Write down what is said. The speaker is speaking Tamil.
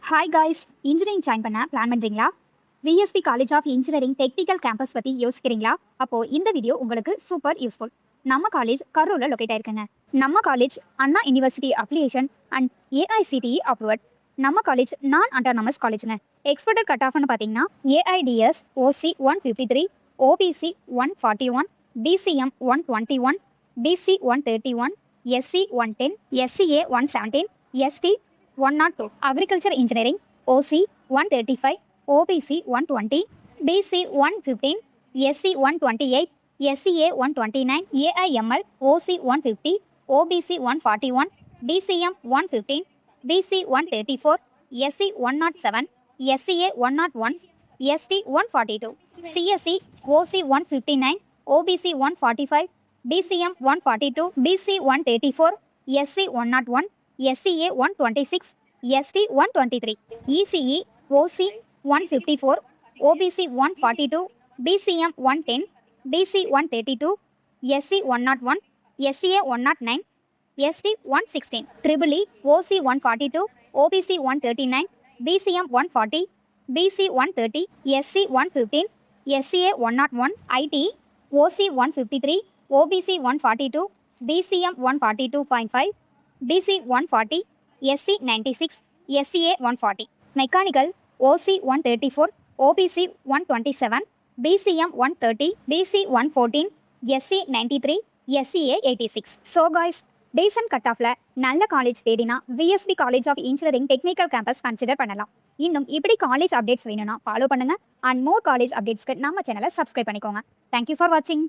ஹாய் காய்ஸ், இன்ஜினியரிங் ஜாயின் பண்ண பிளான் பண்ணுறீங்களா? VSB college of engineering technical campus பற்றி யோசிக்கிறீங்களா? அப்போது இந்த வீடியோ உங்களுக்கு சூப்பர் யூஸ்ஃபுல். நம்ம காலேஜ் கரூரில் லொக்கேட் ஆயிருக்குங்க. நம்ம college Anna university application and AICTE approved. நம்ம காலேஜ் நான் அட்டானமஸ் காலேஜுங்க. எக்ஸ்பெக்டட் கட் ஆஃப்னு பார்த்தீங்கன்னா AIDS OC 153, OBC 141, BCM 121, BC 131, SC 110, SCA 117, ST 102, Agriculture Engineering, OC 135, OBC 120, BC 115, SC 128, SCA 129, AIML, OC 150, OBC 141, BCM 115, BC 134, SC 107, SCA 101, ST 142, CSE, OC 159, OBC 145, BCM 142, BC 134, SC 101, SCA 126, ST 123, ECE, OC 154, OBC 142, BCM 110, BC 132, SC 101, SCA 109, ST 116, EEE, OC 142, OBC 139, BCM 140, BC 130, SC 115, SCA 101, IT, OC 153, OBC 142, BCM 142.5, BC 140, SC 96, SCA 140, Mechanical, OC 134, OBC 127, BCM 130, BC 114, SC 93, SCA 86. So guys, decent cut ஆஃப்ல நல்ல காலேஜ் தேடினா VSB college of engineering technical campus consider பண்ணலாம். இன்னும் இப்படி காலேஜ் அப்டேட்ஸ் வேணும்னா ஃபாலோ பண்ணுங்க. அண்ட் மோர் காலேஜ் அப்டேட்ஸ்க்கு நம்ம சேனலை சப்ஸ்கிரைப் பண்ணிக்கோங்க. தேங்க்யூ ஃபார் வாட்சிங்.